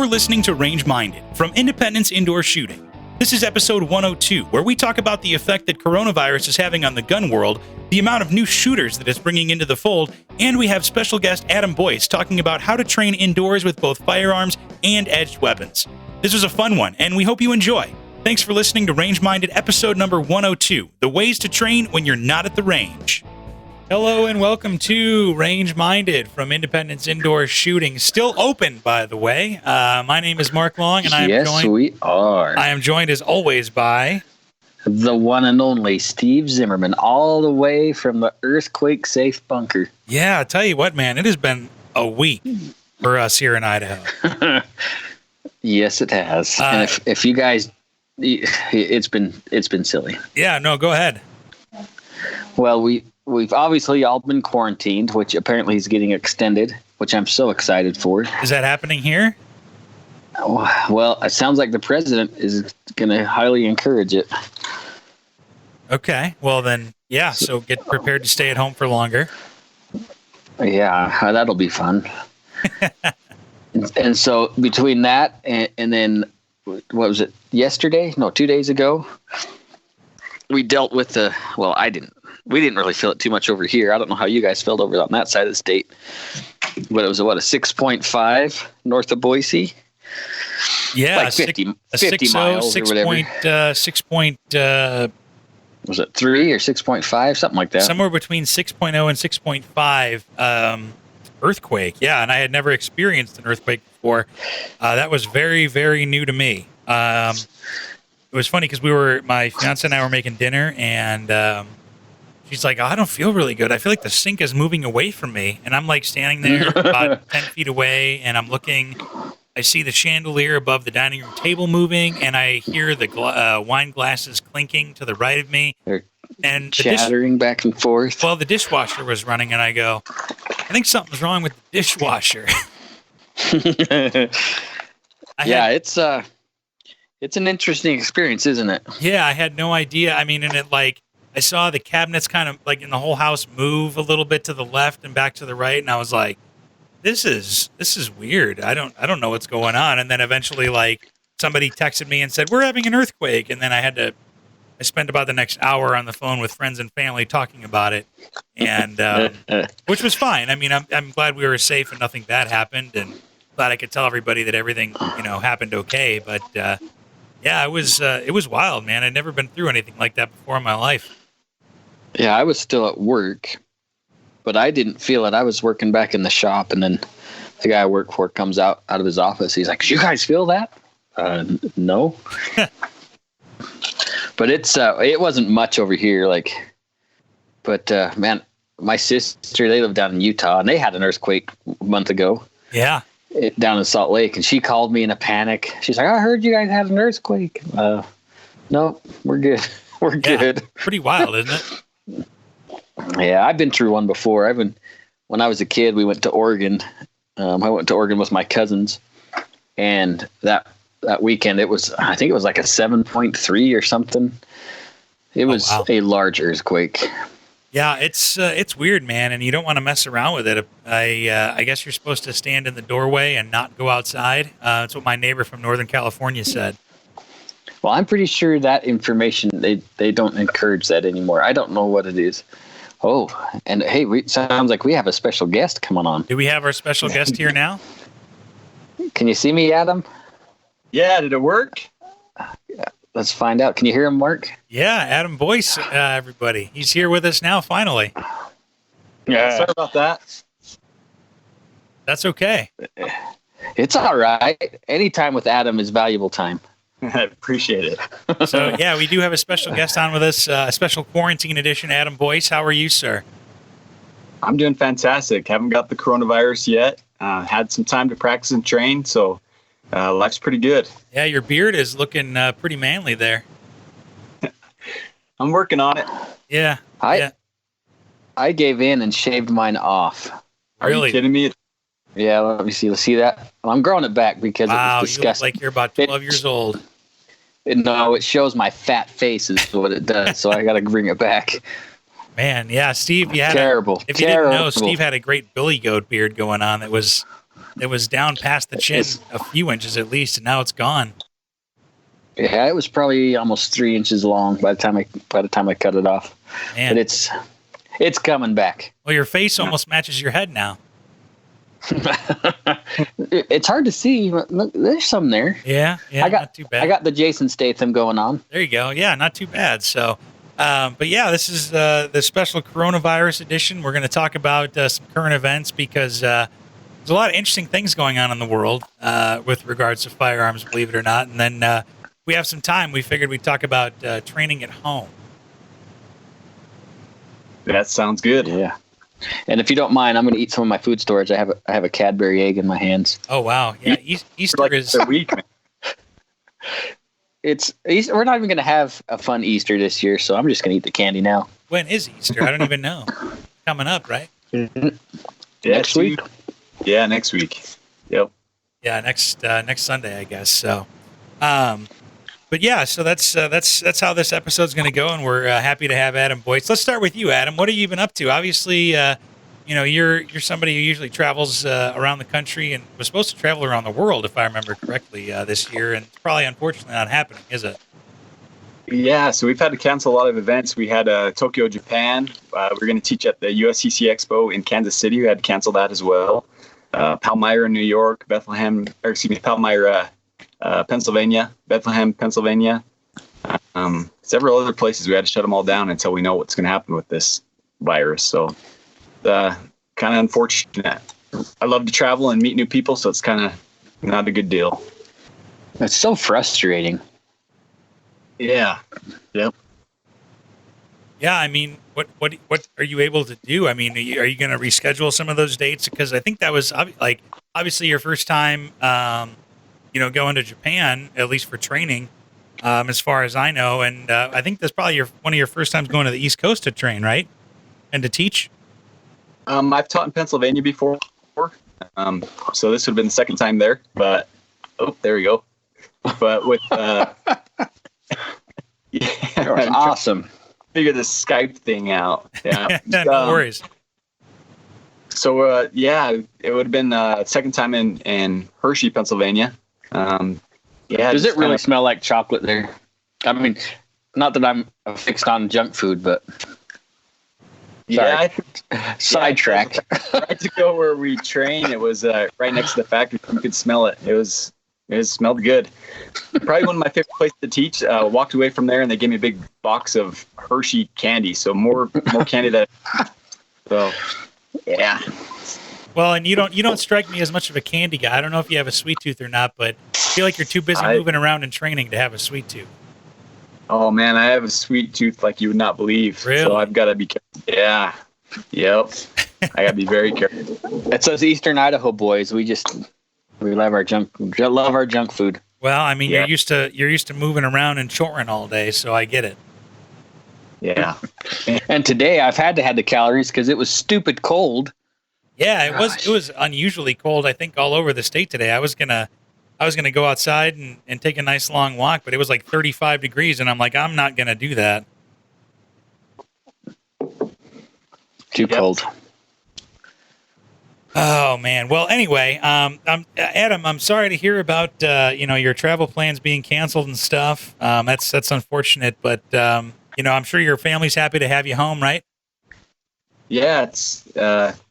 for listening to Range Minded from Independence Indoor Shooting. This is episode 102, where we talk about the effect that coronavirus is having on the gun world, the amount of new shooters that it's bringing into the fold, and we have special guest Adam Boyce talking about how to train indoors with both firearms and edged weapons. This was a fun one, and we hope you enjoy. Thanks for listening to Range Minded episode number 102, the ways to train when you're not at the range. Hello and welcome to Range Minded from Independence Indoor Shooting. Still open, by the way. My name is Mark Long, and I am joined as always by the one and only Steve Zimmerman, all the way from the earthquake-safe bunker. Yeah, I'll tell you what, man, it has been a week for us here in Idaho. Yes, it has. And if you guys, it's been silly. Yeah, no, go ahead. Well, We've obviously all been quarantined, which apparently is getting extended, which I'm so excited for. Is that happening here? Well, it sounds like the president is going to highly encourage it. Okay. Well, then, yeah. So get prepared to stay at home for longer. Yeah, that'll be fun. and so between that and then, what was it, yesterday? No, 2 days ago, we dealt with we didn't really feel it too much over here. I don't know how you guys felt over on that side of the state, but it was a 6.5 north of Boise. Yeah, like 50 miles or whatever. 6. Was it 3 or 6.5, something like that? Somewhere between 6.0 and 6.5 earthquake. Yeah, and I had never experienced an earthquake before. That was very, very new to me. It was funny because my fiance and I were making dinner, and she's like, I don't feel really good. I feel like the sink is moving away from me. And I'm like standing there about 10 feet away, and I'm looking. I see the chandelier above the dining room table moving, and I hear the wine glasses clinking to the right of me. They're and chattering back and forth. Well, the dishwasher was running, and I go, I think something's wrong with the dishwasher. It's an interesting experience, isn't it? Yeah, I had no idea. I mean, and I saw the cabinets kind of like in the whole house move a little bit to the left and back to the right, and I was like, "This is weird. I don't know what's going on." And then eventually, like, somebody texted me and said, "We're having an earthquake," and then I spent about the next hour on the phone with friends and family talking about it, and which was fine. I mean, I'm glad we were safe and nothing bad happened, and glad I could tell everybody that everything happened okay. But yeah, it was wild, man. I'd never been through anything like that before in my life. Yeah, I was still at work, but I didn't feel it. I was working back in the shop, and then the guy I work for comes out of his office. He's like, "You guys feel that?" No. But it wasn't much over here. But man, my sister, they live down in Utah, and they had an earthquake a month ago. Yeah. Down in Salt Lake, and she called me in a panic. She's like, "I heard you guys had an earthquake." No, we're good. We're good. Pretty wild, isn't it? Yeah, I've been through one before. When I was a kid, we went to Oregon. I went to Oregon with my cousins, and that weekend I think it was like a 7.3 or something. It was a large earthquake. Yeah, it's weird, man, and you don't want to mess around with it. I guess you're supposed to stand in the doorway and not go outside. That's what my neighbor from Northern California said. Well, I'm pretty sure that information, they don't encourage that anymore. I don't know what it is. Oh, and hey, sounds like we have a special guest coming on. Do we have our special guest here now? Can you see me, Adam? Yeah, did it work? Yeah, let's find out. Can you hear him, Mark? Yeah, Adam Boyce, everybody. He's here with us now, finally. Yeah, sorry about that. That's okay. It's all right. Any time with Adam is valuable time. I appreciate it. So, yeah, we do have a special guest on with us, a special quarantine edition, Adam Boyce. How are you, sir? I'm doing fantastic. Haven't got the coronavirus yet. Had some time to practice and train, so life's pretty good. Yeah, your beard is looking pretty manly there. I'm working on it. Yeah. I gave in and shaved mine off. Are you kidding me? Yeah, let me see. Let's see that. I'm growing it back because it was disgusting. You look like you're about 12 years old. No, it shows my fat face is what it does, so I got to bring it back. Man, yeah, Steve, you had terrible. If you didn't know, Steve had a great Billy Goat beard going on that was It was down past the chin a few inches at least, and now it's gone. Yeah, it was probably almost 3 inches long by the time I cut it off. Man. But it's coming back. Well, your face almost matches your head now. It's hard to see. Look, there's some there. Yeah, not too bad. I got the Jason Statham going on. There you go. Yeah, not too bad. So, but yeah, this is the special coronavirus edition. We're going to talk about some current events because there's a lot of interesting things going on in the world with regards to firearms, believe it or not. And then we have some time. We figured we'd talk about training at home. That sounds good. Yeah. And if you don't mind, I'm going to eat some of my food storage. I have a Cadbury egg in my hands. Oh wow! Yeah, Easter like is a week. It's Easter. We're not even going to have a fun Easter this year, so I'm just going to eat the candy now. When is Easter? I don't even know. Coming up, right? Next week. Yeah, next week. Yep. Yeah, next Sunday, I guess. So, but yeah, so that's how this episode's going to go, and we're happy to have Adam Boyce. Let's start with you, Adam. What have you been up to? Obviously, you're somebody who usually travels around the country and was supposed to travel around the world, if I remember correctly, this year, and it's probably unfortunately not happening, is it? Yeah, so we've had to cancel a lot of events. We had Tokyo, Japan. We're going to teach at the USCC Expo in Kansas City. We had to cancel that as well. Palmyra in New York, Palmyra, Pennsylvania, Bethlehem, Pennsylvania. Several other places we had to shut them all down until we know what's going to happen with this virus. So, kind of unfortunate. I love to travel and meet new people, so it's kind of not a good deal. It's so frustrating. Yeah. Yep. Yeah, I mean, what are you able to do? I mean, are you going to reschedule some of those dates? Because I think that was obviously your first time, going to Japan, at least for training, as far as I know. And I think that's probably one of your first times going to the East Coast to train, right? And to teach? I've taught in Pennsylvania before. So this would have been the second time there. But, there we go. But with... That was awesome. Figure the Skype thing out. Yeah. No worries. So, it would have been second time in Hershey, Pennsylvania. Does it really smell like chocolate there? I mean, not that I'm fixed on junk food, but sorry. Sidetracked. Right to go where we train. It was right next to the factory. You could smell it. It smelled good. Probably one of my favorite places to teach. Walked away from there and they gave me a big box of Hershey candy. So more candy so yeah. Well, and you don't strike me as much of a candy guy. I don't know if you have a sweet tooth or not, but I feel like you're too busy moving around and training to have a sweet tooth. Oh man, I have a sweet tooth like you would not believe. Really? So I've got to be careful. Yeah. Yep. I got to be very careful. It's those Eastern Idaho boys. We love our junk food. Well, I mean, you're used to moving around and choring all day, so I get it. Yeah. And today I've had to have the calories because it was stupid cold. Yeah, it was unusually cold. I think all over the state today. I was gonna go outside and take a nice long walk, but it was like 35 degrees, and I'm like, I'm not gonna do that. Too cold. Oh man. Well, anyway, Adam, I'm sorry to hear about your travel plans being canceled and stuff. That's unfortunate, but I'm sure your family's happy to have you home, right? Yeah, it's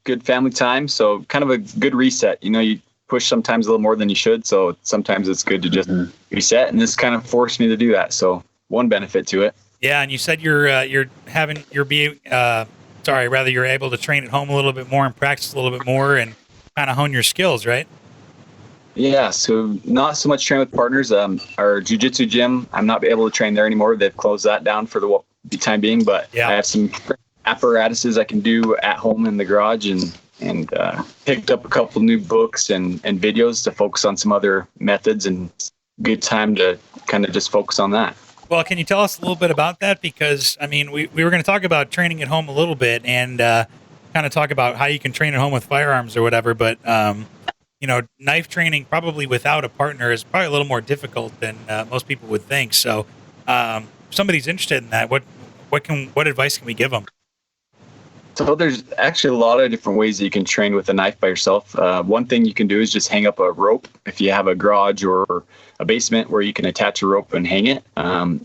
good family time, so kind of a good reset. You push sometimes a little more than you should, so sometimes it's good to just reset, and this kind of forced me to do that. So one benefit to it. Yeah, and you said you're able to train at home a little bit more and practice a little bit more and kind of hone your skills, right? Yeah, so not so much train with partners. Our jiu-jitsu gym, I'm not able to train there anymore. They've closed that down for the time being, but I have some apparatuses I can do at home in the garage and picked up a couple new books and videos to focus on some other methods, and good time to kind of just focus on that. Well, can you tell us a little bit about that? Because, I mean, we were going to talk about training at home a little bit and kind of talk about how you can train at home with firearms or whatever. But, knife training probably without a partner is probably a little more difficult than most people would think. So if somebody's interested in that, what advice can we give them? So there's actually a lot of different ways that you can train with a knife by yourself. One thing you can do is just hang up a rope. If you have a garage or a basement where you can attach a rope and hang it,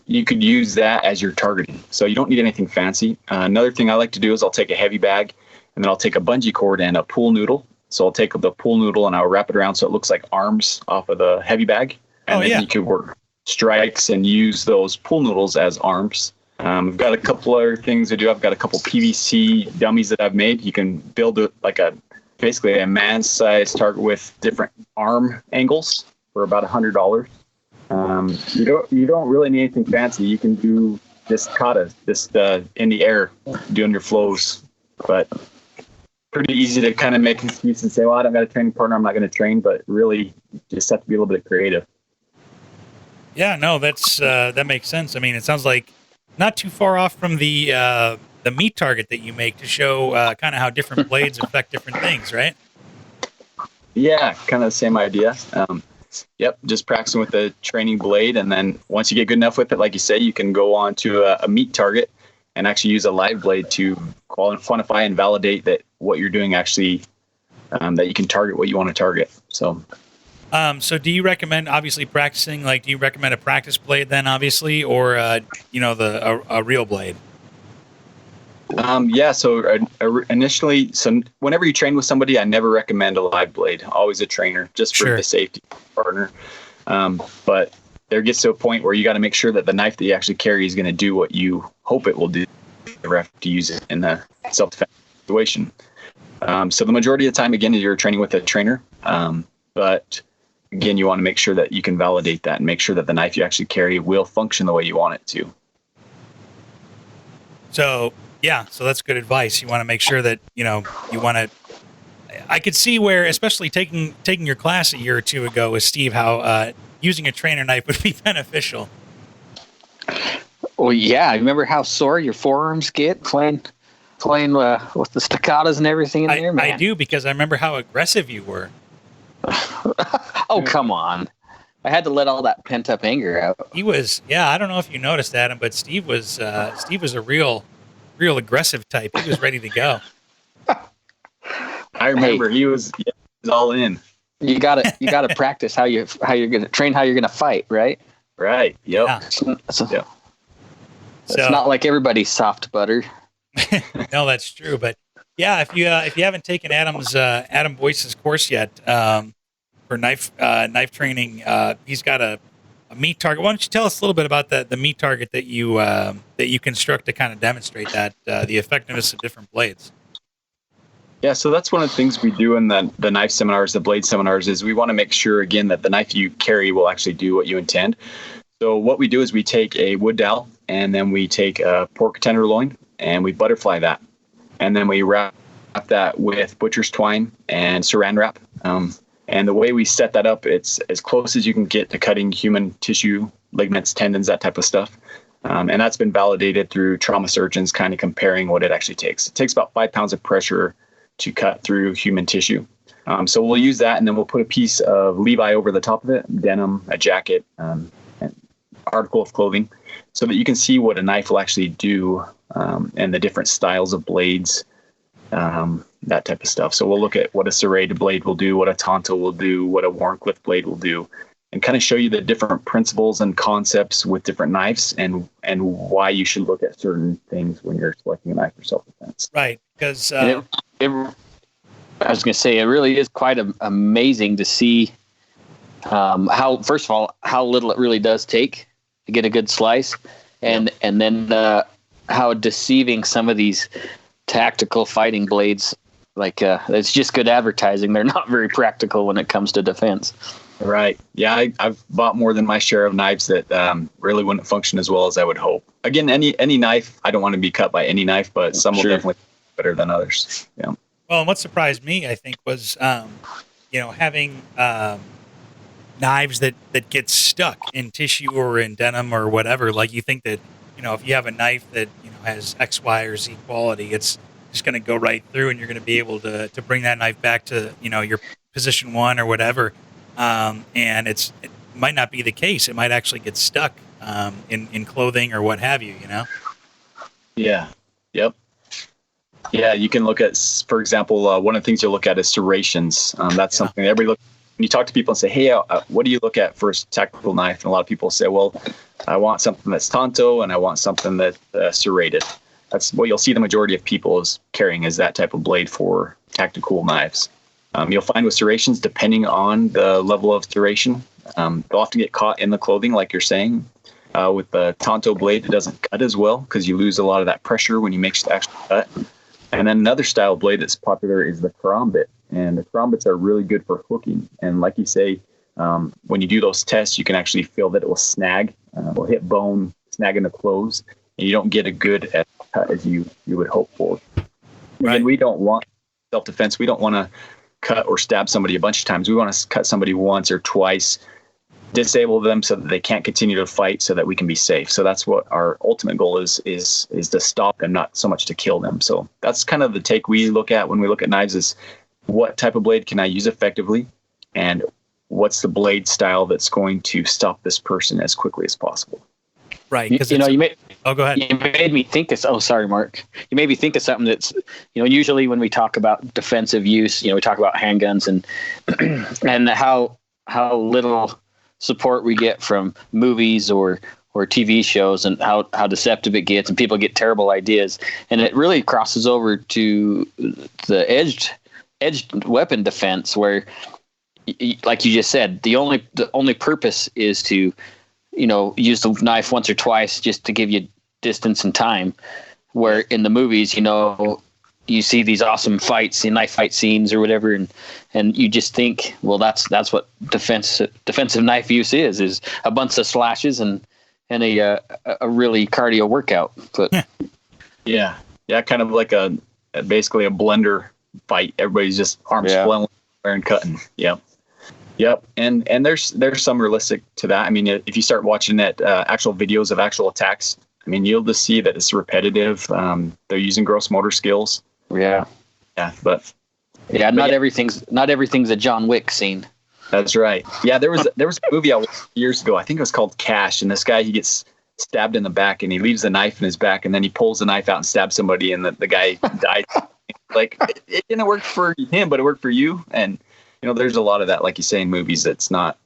you could use that as your targeting. So you don't need anything fancy. Another thing I like to do is I'll take a heavy bag and then I'll take a bungee cord and a pool noodle. So I'll take the pool noodle and I'll wrap it around so it looks like arms off of the heavy bag. And then you can work strikes and use those pool noodles as arms. I've got a couple other things to do. I've got a couple PVC dummies that I've made. You can build it like basically a man-sized target with different arm angles for about $100. You don't really need anything fancy. You can do just katas, just in the air, doing your flows. But pretty easy to kind of make an excuse and say, well, I don't got a training partner, I'm not going to train. But really, you just have to be a little bit creative. Yeah, no, that makes sense. I mean, it sounds like not too far off from the meat target that you make to show kind of how different blades affect different things, right? Yeah, kind of the same idea. Yep, just practicing with the training blade, and then once you get good enough with it, like you say, you can go on to a meat target and actually use a live blade to quantify and validate that what you're doing actually, that you can target what you want to target. So do you recommend obviously practicing? Like, do you recommend a practice blade then, obviously, or a real blade? Yeah. So initially, whenever you train with somebody, I never recommend a live blade. Always a trainer, just for the safety partner. But there gets to a point where you got to make sure that the knife that you actually carry is going to do what you hope it will do. You have to use it in the self-defense situation. So the majority of the time, again, you're training with a trainer. But again, you want to make sure that you can validate that and make sure that the knife you actually carry will function the way you want it to. So that's good advice. You want to make sure that, you want to, I could see where, especially taking your class a year or two ago with Steve, how using a trainer knife would be beneficial. Well, yeah. Remember how sore your forearms get playing with the staccatos and everything in there, man? I do, because I remember how aggressive you were. Oh, come on. I had to let all that pent up anger out. He was, I don't know if you noticed, Adam, but Steve was a real aggressive type. He was ready to go. I remember he was all in. You gotta practice how you're gonna train, how you're gonna fight, right? Right. Yep. Yeah. It's not like everybody's soft butter. No, that's true. But yeah, if you haven't taken Adam Boyce's course yet, for knife training, he's got a meat target. Why don't you tell us a little bit about the meat target that you construct to kind of demonstrate that the effectiveness of different blades? Yeah, so that's one of the things we do in the knife seminars, the blade seminars, is we want to make sure, again, that the knife you carry will actually do what you intend. So what we do is we take a wood dowel, and then we take a pork tenderloin, and we butterfly that. And then we wrap that with butcher's twine and saran wrap. And the way we set that up, it's as close as you can get to cutting human tissue, ligaments, tendons, that type of stuff. And that's been validated through trauma surgeons kind of comparing what it actually takes. It takes about 5 pounds of pressure to cut through human tissue. So we'll use that, and then we'll put a piece of Levi over the top of it, denim, a jacket, an article of clothing, so that you can see what a knife will actually do, and the different styles of blades, that type of stuff. So we'll look at what a serrated blade will do, what a tonto will do, what a Warncliffe blade will do, and kind of show you the different principles and concepts with different knives, and why you should look at certain things when you're selecting a knife for self-defense. Right, because I was going to say, it really is quite amazing to see how, first of all, how little it really does take to get a good slice, and then how deceiving some of these tactical fighting blades, it's just good advertising. They're not very practical when it comes to defense. Right. Yeah, I've bought more than my share of knives that really wouldn't function as well as I would hope. Again, any knife, I don't want to be cut by any knife, but some will definitely be better than others. Yeah. Well, and what surprised me, I think, was having knives that get stuck in tissue or in denim or whatever. Like, you think that if you have a knife that has X, Y, or Z quality, it's just going to go right through, and you're going to be able to bring that knife back to your position one or whatever. And it might not be the case. It might actually get stuck in clothing or what have you. Yeah. Yep. Yeah, you can look at, for example, one of the things you'll look at is serrations. That's something everybody look. When you talk to people and say, "Hey, what do you look at for a tactical knife?" And a lot of people say, "Well, I want something that's tanto, and I want something that's serrated." That's what you'll see the majority of people is carrying, is that type of blade for tactical knives. You'll find with serrations, depending on the level of serration, they'll often get caught in the clothing, like you're saying. With the tanto blade, it doesn't cut as well because you lose a lot of that pressure when you make the actual cut. And then another style blade that's popular is the karambit. And the karambits are really good for hooking. And like you say, when you do those tests, you can actually feel that it will snag, will hit bone, snag in the clothes, and you don't get a good cut as you would hope for. Right. And we don't want self-defense. We don't want to cut or stab somebody a bunch of times. We want to cut somebody once or twice, disable them so that they can't continue to fight, so that we can be safe. So that's what our ultimate goal is to stop them, not so much to kill them. So that's kind of the take we look at when we look at knives, is what type of blade can I use effectively, and what's the blade style that's going to stop this person as quickly as possible. Right. Oh, go ahead. You made me think of. Oh, sorry, Mark. You made me think of something that's, usually when we talk about defensive use, we talk about handguns and and how little support we get from movies or TV shows, and how deceptive it gets, and people get terrible ideas, and it really crosses over to the edged weapon defense, where, like you just said, the only purpose is to use the knife once or twice just to give you distance and time, where in the movies, you see these awesome fights, knife fight scenes or whatever, and you just think, well, that's what defensive knife use is a bunch of slashes and a really cardio workout. But yeah, kind of like basically a blender fight. Everybody's just arms flailing and cutting. Yep. And there's some realistic to that. I mean, if you start watching actual videos of actual attacks, I mean, you'll just see that it's repetitive. They're using gross motor skills. Yeah. Not everything's a John Wick scene. That's right. Yeah, there was a movie I watched years ago. I think it was called Cash, and this guy, he gets stabbed in the back, and he leaves the knife in his back, and then he pulls the knife out and stabs somebody, and the guy died. Like, it didn't work for him, but it worked for you. And there's a lot of that, like you say, in movies that's not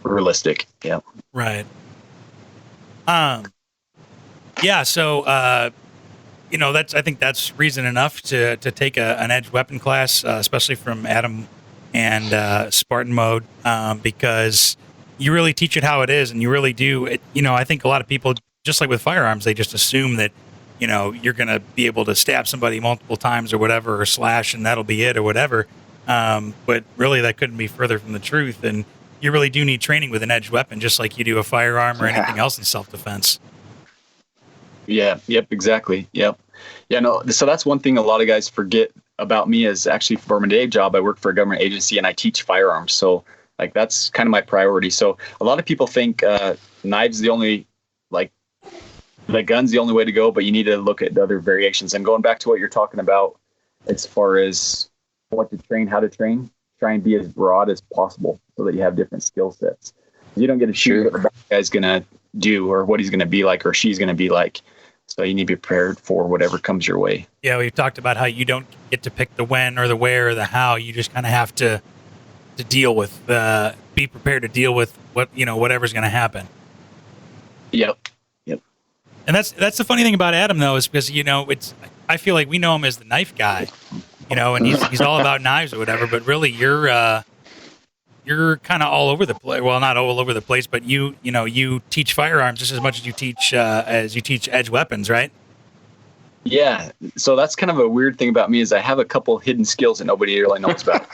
realistic. Yeah. Right. Yeah. So, I think that's reason enough to take an edge weapon class, especially from Adam and Spartan Mode, because you really teach it how it is, and you really do. I think a lot of people, just like with firearms, they just assume that, you're going to be able to stab somebody multiple times or whatever, or slash, and that'll be it or whatever. But really, that couldn't be further from the truth. And you really do need training with an edged weapon, just like you do a firearm or anything else in self-defense. Yeah. Yep. Exactly. Yep. Yeah. No. So that's one thing a lot of guys forget about me, is actually for my day job, I work for a government agency and I teach firearms. So that's kind of my priority. So a lot of people think knives the only, the gun's the only way to go, but you need to look at the other variations. And going back to what you're talking about, as far as what to train, how to train, try and be as broad as possible so that you have different skill sets. You don't get to shoot what the bad guy's going to do, or what he's going to be like, or she's going to be like. So you need to be prepared for whatever comes your way. Yeah, we've talked about how you don't get to pick the when or the where or the how. You just kind of have to deal with, be prepared to deal with whatever's going to happen. Yep. And that's the funny thing about Adam, though, is because, I feel like we know him as the knife guy, and he's all about knives or whatever, but really you're kind of all over the place. Well, not all over the place, but you teach firearms just as much as you teach edge weapons, right? Yeah. So that's kind of a weird thing about me, is I have a couple hidden skills that nobody really knows about.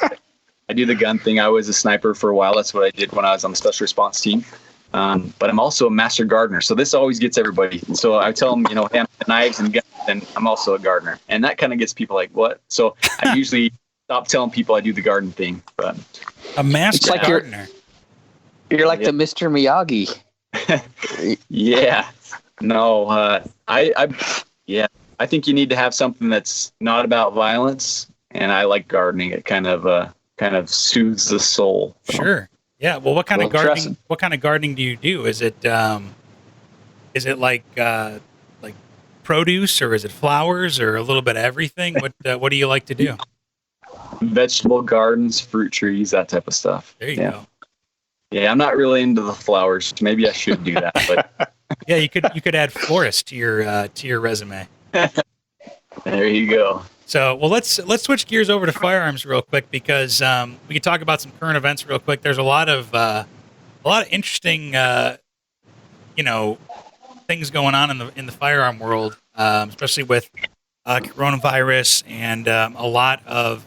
I do the gun thing. I was a sniper for a while. That's what I did when I was on the special response team. But I'm also a master gardener. So this always gets everybody. So I tell them, hey, I'm the knives and guns, and I'm also a gardener. And that kind of gets people like, what? So I usually stop telling people I do the garden thing. But a master gardener. You're like the Mr. Miyagi. Yeah. No, I think you need to have something that's not about violence. And I like gardening. It kind of soothes the soul. Sure. Yeah. Well, what kind of gardening? What kind of gardening do you do? Is it like produce, or is it flowers, or a little bit of everything? What do you like to do? Vegetable gardens, fruit trees, that type of stuff. There you go. Yeah, I'm not really into the flowers. Maybe I should do that. But Yeah, you could add florist to your resume. there you go. So, well, let's switch gears over to firearms real quick, because we could talk about some current events real quick. There's a lot of interesting things going on in the firearm world, especially with coronavirus and a lot of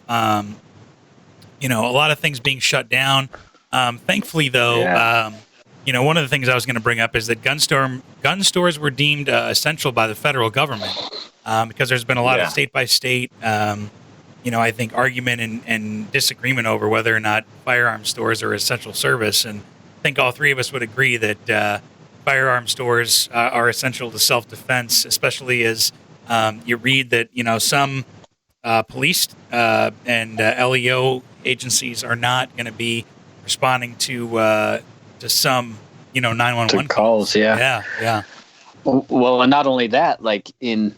things being shut down. Thankfully, though, one of the things I was going to bring up is that gun stores were deemed essential by the federal government, because there's been a lot of state by state, I think, argument and disagreement over whether or not firearm stores are essential service. And I think all three of us would agree that firearm stores are essential to self-defense, especially as you read that, some police and LEO agencies are not going to be responding to some 911 calls. Yeah. Well, and not only that, like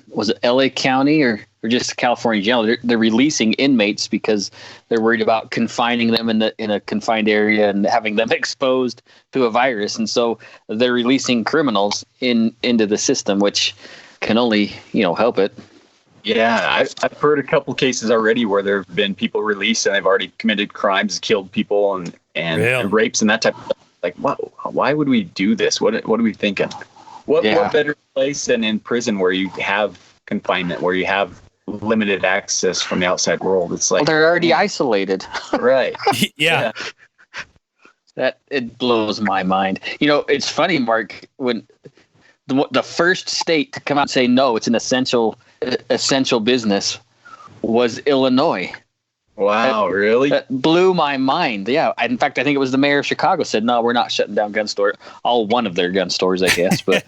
was it LA County or just California in general, they're releasing inmates because they're worried about confining them in a confined area and having them exposed to a virus. And so they're releasing criminals into the system, which can only, help it. Yeah, I've heard a couple cases already where there have been people released and they've already committed crimes, killed people, and rapes and that type of stuff. Like, why would we do this? What are we thinking? What better place than in prison, where you have confinement, where you have limited access from the outside world? It's like, they're already isolated. Right. Yeah. That it blows my mind. It's funny, Mark, when the first state to come out and say no, it's an essential business, was Illinois. Wow, really? That blew my mind. Yeah. In fact, I think it was the mayor of Chicago said, no, we're not shutting down gun stores. One of their gun stores, I guess. But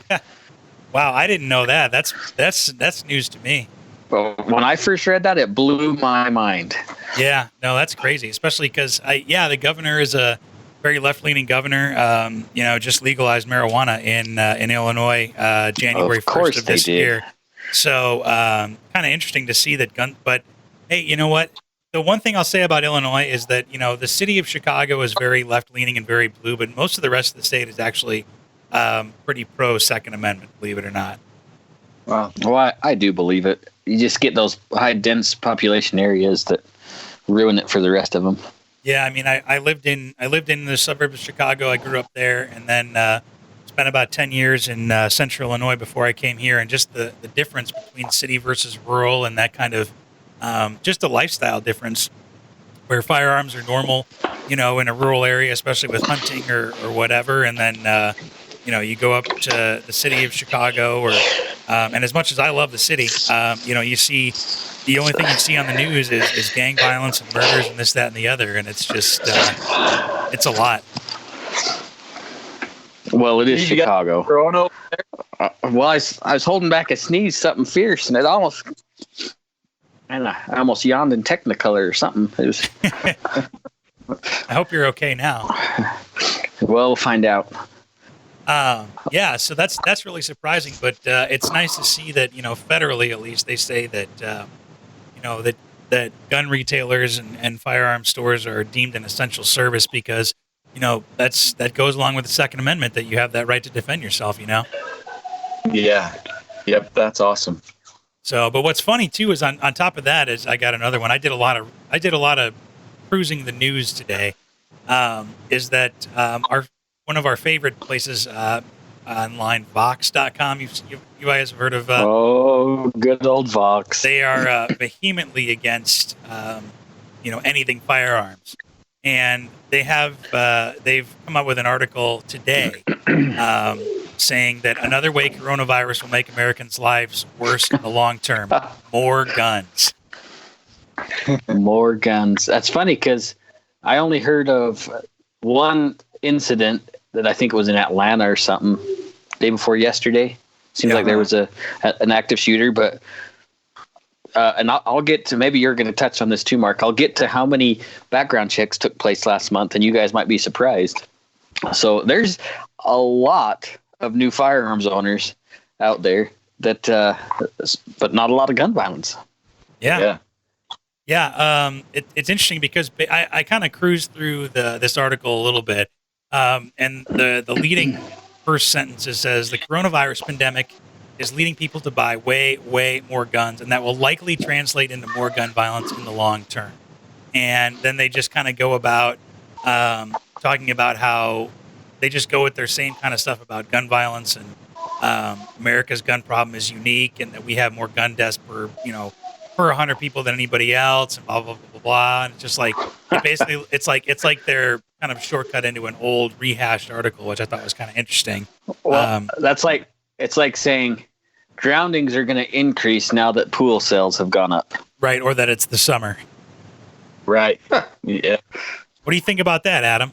wow, I didn't know that. That's news to me. Well, when I first read that, it blew my mind. Yeah, no, that's crazy, especially because the governor is a very left-leaning governor. Just legalized marijuana in Illinois January 1st of this year. So kind of interesting to see that gun. But hey, you know what? The one thing I'll say about Illinois is that, the city of Chicago is very left-leaning and very blue, but most of the rest of the state is actually pretty pro-Second Amendment, believe it or not. Wow. Well, I do believe it. You just get those high, dense population areas that ruin it for the rest of them. Yeah, I mean, I lived in the suburbs of Chicago. I grew up there, and then spent about 10 years in central Illinois before I came here, and just the difference between city versus rural, and that kind of just a lifestyle difference, where firearms are normal, in a rural area, especially with hunting or whatever. And then, you go up to the city of Chicago, and as much as I love the city, you see, the only thing you see on the news is gang violence and murders and this, that, and the other. And it's just, it's a lot. Well, it is Chicago. Well, I was holding back a sneeze, something fierce, and I almost yawned in Technicolor or something. It was. I hope you're okay now. Well, we'll find out. So that's really surprising, but it's nice to see that, federally at least, they say that that gun retailers and firearm stores are deemed an essential service, because that goes along with the Second Amendment, that you have that right to defend yourself. Yeah. Yep. That's awesome. So, but what's funny too is on top of that is I got another one. I did a lot of cruising the news today. Is that one of our favorite places online, Vox.com. You guys have heard of? Good old Vox. They are vehemently against anything firearms, and they've come up with an article today saying that another way coronavirus will make Americans' lives worse in the long term: more guns. More guns. That's funny, because I only heard of one incident that I think was in Atlanta or something, day before yesterday. Seems like there was an active shooter, but and I'll get to, maybe you're going to touch on this too, Mark. I'll get to how many background checks took place last month, and you guys might be surprised. So there's a lot of new firearms owners out there but not a lot of gun violence. Yeah. It's interesting because I kind of cruised through this article a little bit, and the leading first sentence says the coronavirus pandemic is leading people to buy way more guns, and that will likely translate into more gun violence in the long term. And then they just kind of go about talking about how they just go with their same kind of stuff about gun violence, and America's gun problem is unique, and that we have more gun deaths per 100 people than anybody else, and blah blah blah blah blah. And it's just like it's like they're kind of shortcut into an old rehashed article, which I thought was kind of interesting. Well, it's like saying drownings are going to increase now that pool sales have gone up, right? Or that it's the summer, right? Yeah. What do you think about that, Adam?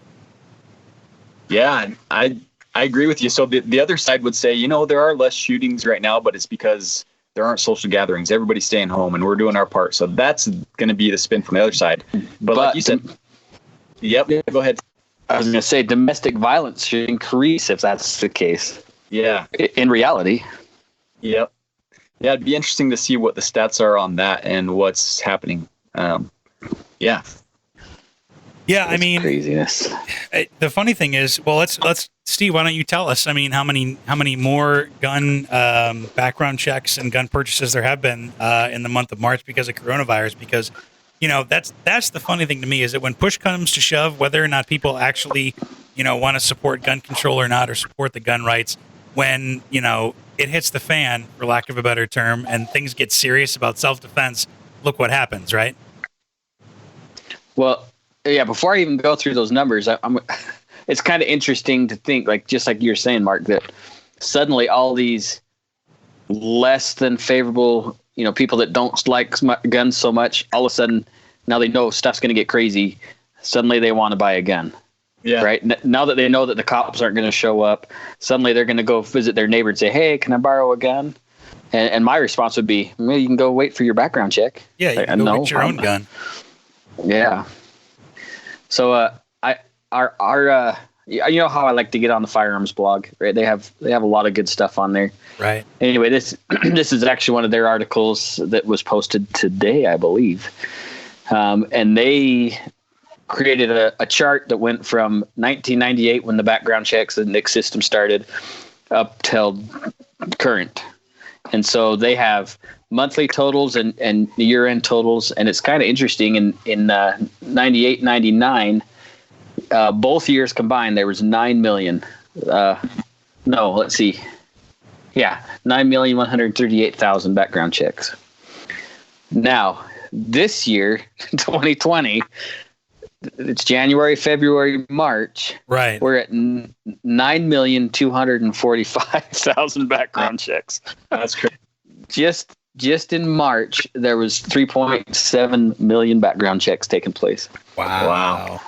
Yeah, I agree with you. So the other side would say, there are less shootings right now, but it's because there aren't social gatherings. Everybody's staying home, and we're doing our part. So that's going to be the spin from the other side. But like you said, yep. Go ahead. I was going to say domestic violence should increase if that's the case. Yeah. In reality. Yep. Yeah, it'd be interesting to see what the stats are on that and what's happening. Yeah. Yeah, I mean, craziness. The funny thing is, well, let's Steve, why don't you tell us? I mean, how many more gun background checks and gun purchases there have been in the month of March because of coronavirus? Because that's the funny thing to me is that when push comes to shove, whether or not people actually want to support gun control or not, or support the gun rights, when it hits the fan, for lack of a better term, and things get serious about self-defense, look what happens, right? Well. Yeah, before I even go through those numbers, it's kind of interesting to think, just like you're saying, Mark, that suddenly all these less than favorable, people that don't like guns so much, all of a sudden, now they know stuff's going to get crazy. Suddenly they want to buy a gun. Yeah. Right. Now that they know that the cops aren't going to show up, suddenly they're going to go visit their neighbor and say, "Hey, can I borrow a gun?" And my response would be, "Well, you can go wait for your background check." Yeah, you can go get your own gun. Yeah. So, you know how I like to get on the firearms blog, right? They have a lot of good stuff on there. Right. Anyway, this is actually one of their articles that was posted today, I believe. And they created a chart that went from 1998 when the background checks and NICS system started up till current. And so they have monthly totals and year-end totals, and it's kind of interesting. In 98, 99, both years combined, there was 9 million. No, let's see. Yeah, 9,138,000 background checks. Now, this year, 2020, it's January, February, March. Right. We're at 9,245,000 background checks. That's crazy. Just in March, there was 3.7 million background checks taking place. Wow.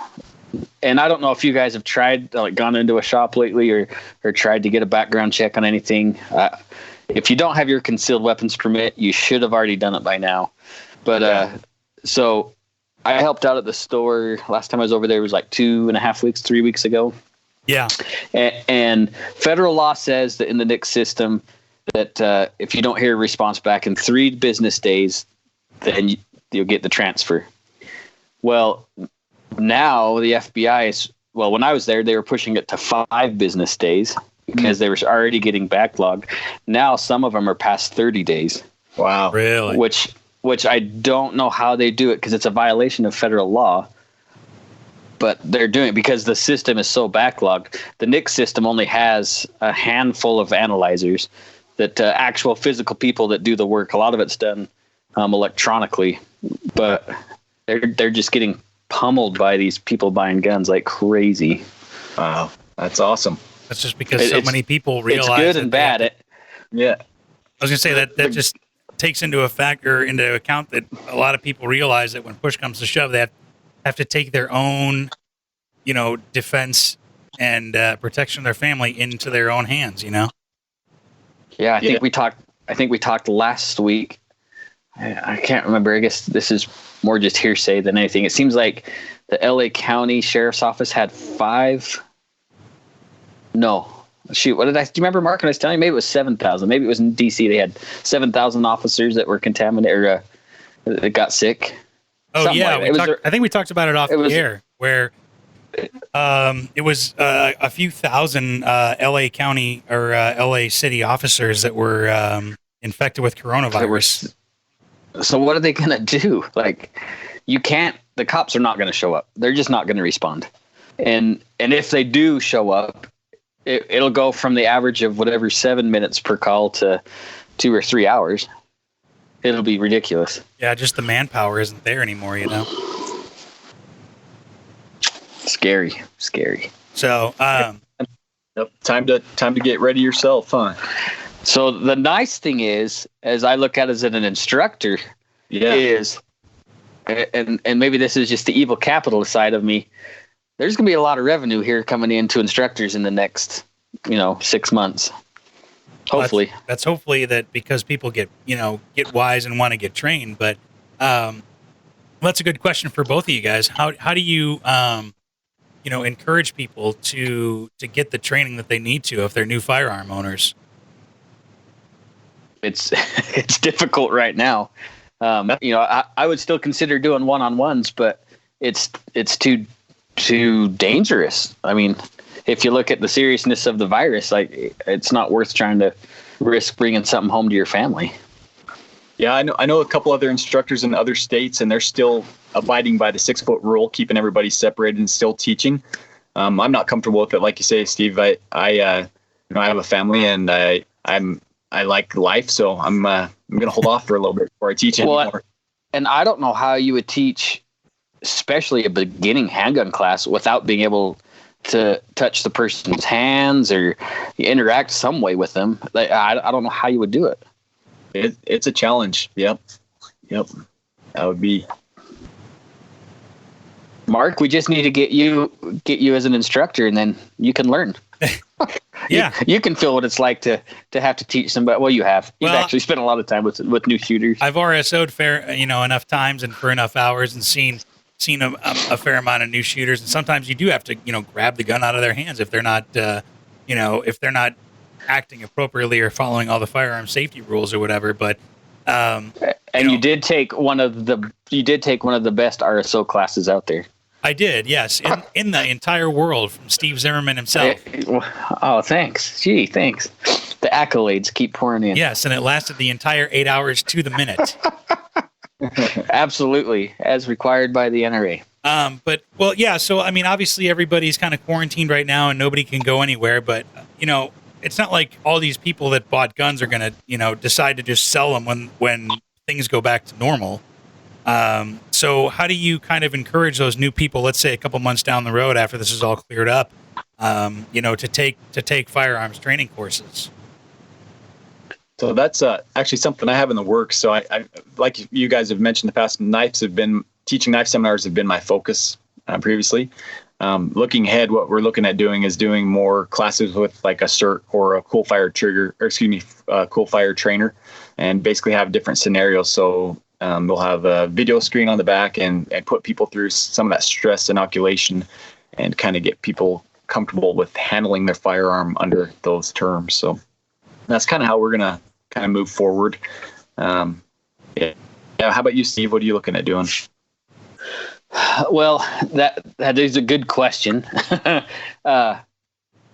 And I don't know if you guys have tried, gone into a shop lately or tried to get a background check on anything. If you don't have your concealed weapons permit, you should have already done it by now. But so I helped out at the store. Last time I was over there was 2.5 weeks, 3 weeks ago. Yeah. And federal law says that in the NICS system that if you don't hear a response back in 3 business days, then you'll get the transfer. Well, now the FBI is, when I was there, they were pushing it to 5 business days because they were already getting backlogged. Now some of them are past 30 days. Wow. Really? Which I don't know how they do it because it's a violation of federal law. But they're doing it because the system is so backlogged. The NICS system only has a handful of analyzers that actual physical people that do the work. A lot of it's done electronically, but they're just getting pummeled by these people buying guns like crazy. Wow, that's awesome. That's just because so many people realize it's good and bad. Yeah, I was gonna say that just takes into account that a lot of people realize that when push comes to shove, they have to take their own, defense and protection of their family into their own hands. Yeah, I think we talked last week. I can't remember. I guess this is more just hearsay than anything. It seems like the LA County Sheriff's Office had 5. No, shoot, what did do you remember, Mark, when I was telling you? Maybe it was 7,000. Maybe it was in DC. They had 7,000 officers that were contaminated or that got sick. Oh, Something yeah. like I think we talked about it off the air, where it was a few thousand LA County or LA City officers that were infected with coronavirus. So what are they going to do? Like, the cops are not going to show up. They're just not going to respond. And if they do show up, it'll go from the average of whatever 7 minutes per call to 2 or 3 hours. It'll be ridiculous. Yeah, just the manpower isn't there anymore, you know? Scary. So, Yep. Time to get ready yourself, huh? So the nice thing is, as I look at it as an instructor, is, and maybe this is just the evil capitalist side of me, there's going to be a lot of revenue here coming into instructors in the next, 6 months. Hopefully. That's hopefully that, because people get wise and want to get trained. But that's a good question for both of you guys. How do you encourage people to get the training that they need to if they're new firearm owners? It's difficult right now. I would still consider doing one-on-ones, but it's too dangerous. I mean, if you look at the seriousness of the virus, like, it's not worth trying to risk bringing something home to your family. Yeah, I know a couple other instructors in other states, and they're still abiding by the 6-foot rule, keeping everybody separated and still teaching. I'm not comfortable with it, like you say, Steve. I have a family, and I like life, so I'm gonna hold off for a little bit before I teach anymore. And I don't know how you would teach, especially a beginning handgun class, without being able to touch the person's hands or interact some way with them. Like, I don't know how you would do it. It's a challenge. Yep. That would be. Mark, we just need to get you as an instructor, and then you can learn. Yeah, you can feel what it's like to have to teach somebody. Well, you've actually spent a lot of time with new shooters. I've RSO'd enough times and for enough hours, and seen a fair amount of new shooters. And sometimes you do have to grab the gun out of their hands if they're not acting appropriately or following all the firearm safety rules or whatever. But you did take one of the best RSO classes out there. I did, yes, in the entire world, from Steve Zimmerman himself. Oh, thanks. Gee, thanks. The accolades keep pouring in. Yes, and it lasted the entire 8 hours to the minute. Absolutely, as required by the NRA. So I mean, obviously everybody's kind of quarantined right now, and nobody can go anywhere. But it's not like all these people that bought guns are going to decide to just sell them when things go back to normal. So how do you kind of encourage those new people, let's say a couple months down the road after this is all cleared up, to take firearms training courses? So that's actually something I have in the works. So I like you guys have mentioned in the past, teaching knife seminars have been my focus previously. Looking ahead, what we're looking at doing is doing more classes with like a CERT or a cool fire cool fire trainer, and basically have different scenarios. So we'll have a video screen on the back and put people through some of that stress inoculation and kind of get people comfortable with handling their firearm under those terms. So that's kind of how we're going to kind of move forward. Yeah. How about you, Steve? What are you looking at doing? Well, that is a good question.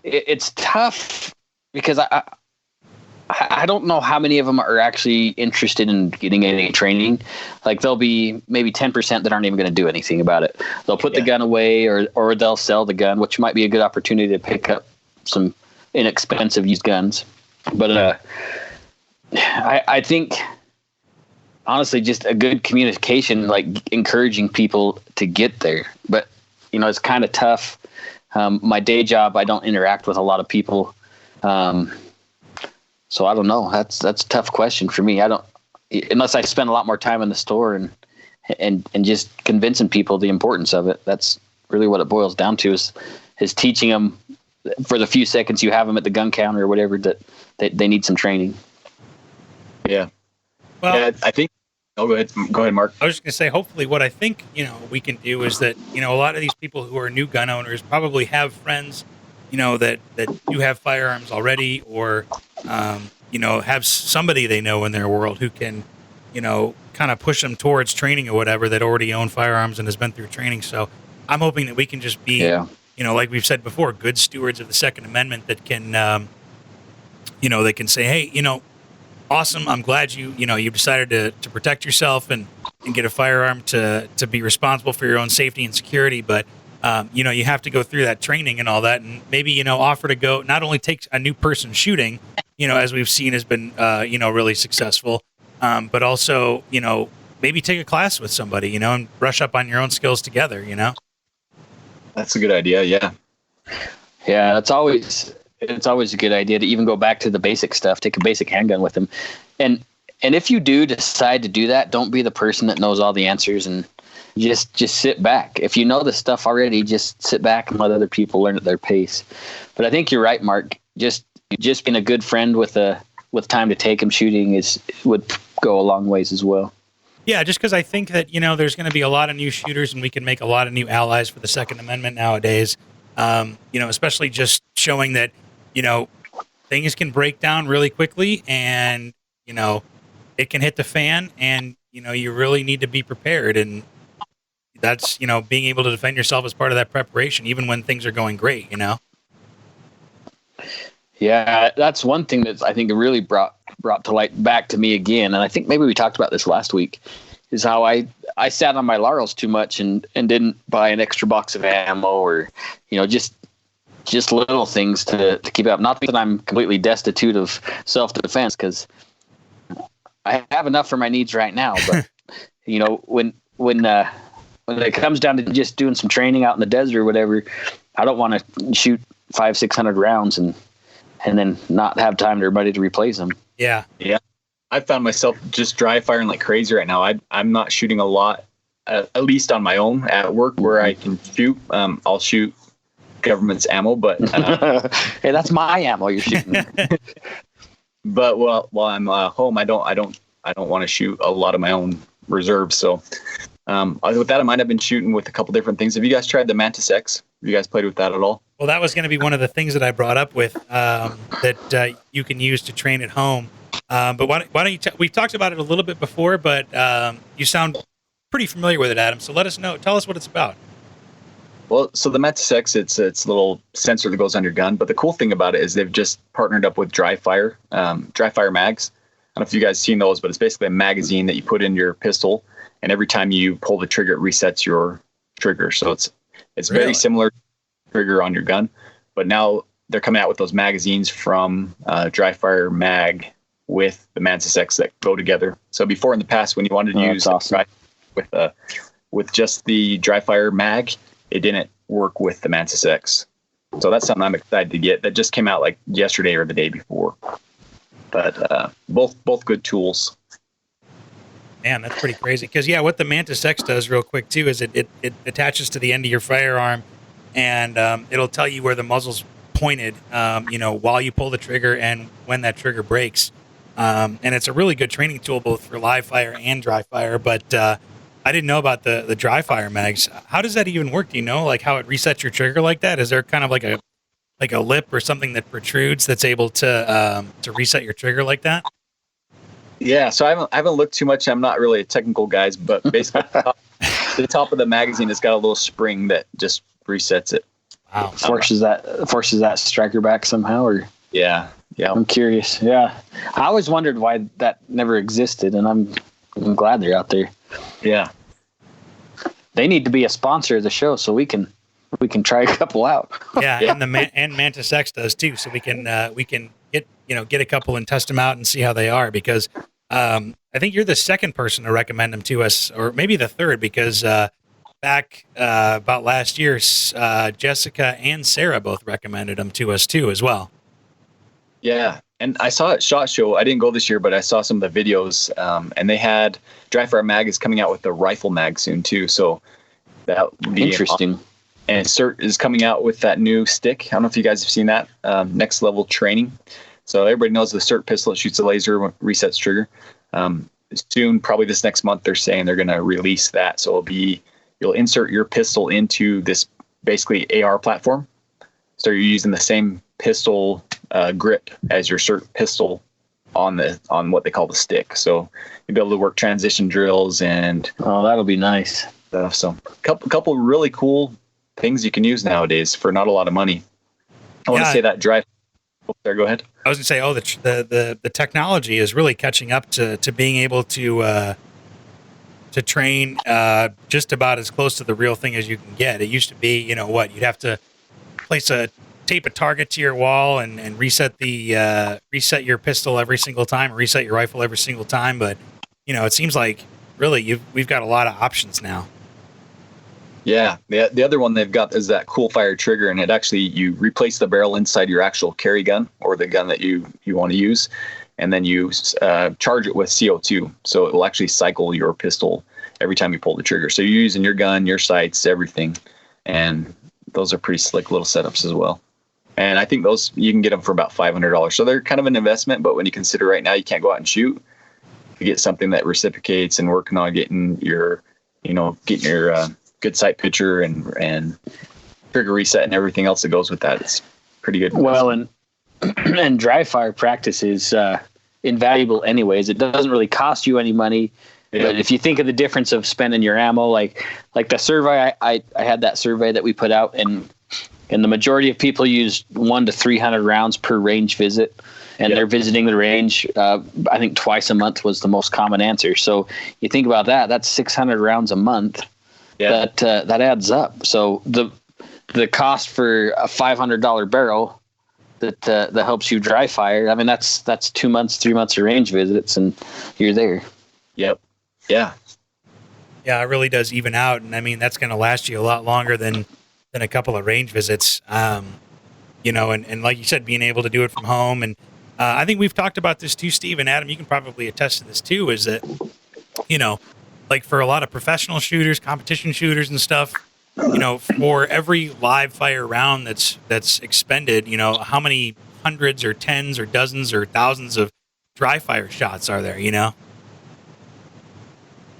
It's tough because I don't know how many of them are actually interested in getting any training. Like, there'll be maybe 10% that aren't even going to do anything about it. They'll put the gun away or they'll sell the gun, which might be a good opportunity to pick up some inexpensive used guns. But I think, honestly, just a good communication, like encouraging people to get there. But, it's kind of tough. My day job, I don't interact with a lot of people. So I don't know. That's a tough question for me. Unless I spend a lot more time in the store and just convincing people the importance of it. That's really what it boils down to is teaching them for the few seconds you have them at the gun counter or whatever that they need some training. Yeah. Well, yeah, I think. Oh, go ahead, Mark. I was just going to say, hopefully what I think, we can do is that, a lot of these people who are new gun owners probably have friends that do have firearms already, or have somebody they know in their world who can, kind of push them towards training or whatever, that already own firearms and has been through training. So I'm hoping that we can just be, like we've said before, good stewards of the Second Amendment that can, they can say, hey, awesome. I'm glad you decided to protect yourself and get a firearm to be responsible for your own safety and security. But, you have to go through that training and all that, and maybe, offer to go, not only take a new person shooting, as we've seen has been, really successful, but also, maybe take a class with somebody, and brush up on your own skills together, That's a good idea. Yeah. Yeah. It's always a good idea to even go back to the basic stuff, take a basic handgun with them. And if you do decide to do that, don't be the person that knows all the answers and just sit back. If you know the stuff already, just sit back and let other people learn at their pace. But I think you're right, Mark. Just being a good friend with time to take them shooting would go a long ways as well. Yeah, just because I think that, there's going to be a lot of new shooters and we can make a lot of new allies for the Second Amendment nowadays. Especially just showing that, things can break down really quickly and, it can hit the fan and, you really need to be prepared. And that's, being able to defend yourself as part of that preparation, even when things are going great, Yeah, that's one thing that I think really brought to light back to me again. And I think maybe we talked about this last week, is how I sat on my laurels too much and didn't buy an extra box of ammo or, just little things to keep up. Not that I'm completely destitute of self-defense, because I have enough for my needs right now. But, when it comes down to just doing some training out in the desert or whatever, I don't want to shoot 500-600 rounds and then not have time to everybody to replace them. Yeah. Yeah. I found myself just dry firing like crazy right now. I'm not shooting a lot, at least on my own at work where I can shoot. I'll shoot government's ammo, but hey, that's my ammo you're shooting. But while I'm home, I don't want to shoot a lot of my own reserves. So with that in mind, I've been shooting with a couple different things. Have you guys tried the Mantis X? Have you guys played with that at all? Well, that was going to be one of the things that I brought up with that you can use to train at home. But why don't you? We've talked about it a little bit before, but you sound pretty familiar with it, Adam. So let us know. Tell us what it's about. Well, so the Mantis X, it's a little sensor that goes on your gun. But the cool thing about it is they've just partnered up with dry fire mags. I don't know if you guys seen those, but it's basically a magazine that you put in your pistol, and every time you pull the trigger, it resets your trigger. So it's Really? very similar to the trigger on your gun, but now they're coming out with those magazines from dry fire mag with the Mantis X that go together. So before in the past, when you wanted to use awesome. with just the dry fire mag, it didn't work with the Mantis X. So that's something I'm excited to get. That just came out like yesterday or the day before. But both good tools. Man, that's pretty crazy. Because what the Mantis X does, real quick too, is it attaches to the end of your firearm, and it'll tell you where the muzzle's pointed, while you pull the trigger and when that trigger breaks. And it's a really good training tool both for live fire and dry fire. But I didn't know about the dry fire mags. How does that even work? Do you know like how it resets your trigger like that? Is there kind of like a lip or something that protrudes that's able to reset your trigger like that? Yeah, so I haven't looked too much. I'm not really a technical guy, but basically the top of the magazine has got a little spring that just resets it. Wow. Forces that striker back somehow, or Yeah. I'm curious. Yeah, I always wondered why that never existed, and I'm glad they're out there. Yeah. They need to be a sponsor of the show so we can try a couple out. Yeah, and Mantis X does too, so we can get a couple and test them out and see how they are, because I think you're the second person to recommend them to us, or maybe the third, because back about last year, Jessica and Sarah both recommended them to us too as well. Yeah, and I saw at SHOT Show. I didn't go this year, but I saw some of the videos, and they had Dry Fire Mag is coming out with the rifle mag soon too. So that would be interesting. And CERT is coming out with that new stick. I don't know if you guys have seen that, next level training. So everybody knows the CERT pistol. It shoots a laser, resets trigger. Soon, probably this next month, they're saying they're going to release that. So you'll insert your pistol into this basically AR platform. So you're using the same pistol grip as your cert pistol on what they call the stick. So you'll be able to work transition drills and that'll be nice stuff. So couple really cool things you can use nowadays for not a lot of money. I want to say that drive. There, go ahead. I was going to say, the technology is really catching up to being able to train just about as close to the real thing as you can get. It used to be, you'd have to tape a target to your wall and reset your pistol every single time, or reset your rifle every single time. But it seems like really we've got a lot of options now. Yeah, the other one they've got is that cool fire trigger, and it actually, you replace the barrel inside your actual carry gun or the gun that you want to use, and then you charge it with CO2, so it will actually cycle your pistol every time you pull the trigger. So you're using your gun, your sights, everything, and those are pretty slick little setups as well. And I think those, you can get them for about $500. So they're kind of an investment, but when you consider right now you can't go out and shoot, you get something that reciprocates, and working on getting your good sight picture and trigger reset and everything else that goes with that. It's pretty good. Well, and dry fire practice is invaluable anyways. It doesn't really cost you any money. Yeah. But if you think of the difference of spending your ammo, like the survey, I had that survey that we put out, and the majority of people use 100 to 300 rounds per range visit, and they're visiting the range. I think twice a month was the most common answer. So you think about that, that's 600 rounds a month. Yeah. That adds up. So the cost for a $500 barrel that helps you dry fire, I mean, that's 2 months, 3 months of range visits, and you're there. Yep. Yeah. Yeah, it really does even out, and I mean that's going to last you a lot longer than a couple of range visits. And like you said, being able to do it from home, and I think we've talked about this too, Steve and Adam. You can probably attest to this too. Is that like for a lot of professional shooters, competition shooters and stuff, for every live fire round that's expended, how many hundreds or tens or dozens or thousands of dry fire shots are there,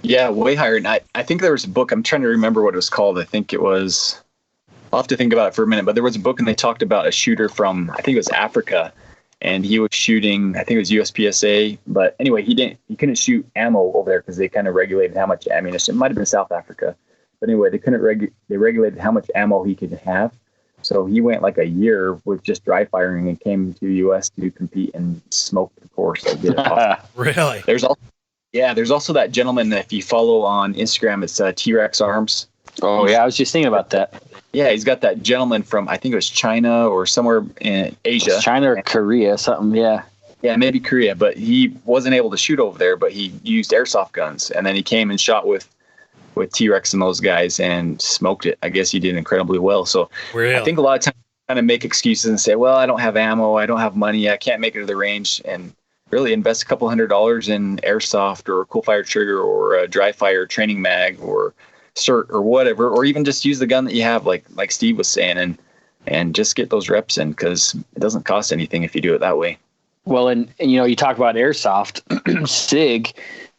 Yeah, way higher. And I think there was a book, I'm trying to remember what it was called. I think it was, I'll have to think about it for a minute, but there was a book and they talked about a shooter from, I think it was Africa, and he was shooting, I think it was USPSA, but anyway, he couldn't shoot ammo over there because they kind of regulated how much ammunition. It might have been South Africa, but anyway, they regulated how much ammo he could have. So he went like a year with just dry firing and came to the U.S. to compete and smoked the course. So did it awesome. Really? There's also that gentleman that if you follow on Instagram, it's T-Rex Arms. Oh yeah, I was just thinking about that. Yeah, he's got that gentleman from, I think it was China or somewhere in Asia. China or Korea, something, yeah. Yeah, maybe Korea, but he wasn't able to shoot over there, but he used airsoft guns. And then he came and shot with T-Rex and those guys and smoked it. I guess he did incredibly well. So really? I think a lot of times kind of make excuses and say, well, I don't have ammo, I don't have money, I can't make it to the range. And really invest a couple $100 in airsoft or a cool fire trigger or a dry fire training mag or cert or whatever, or even just use the gun that you have, like Steve was saying, and just get those reps in, because it doesn't cost anything if you do it that way. Well, and you talk about airsoft.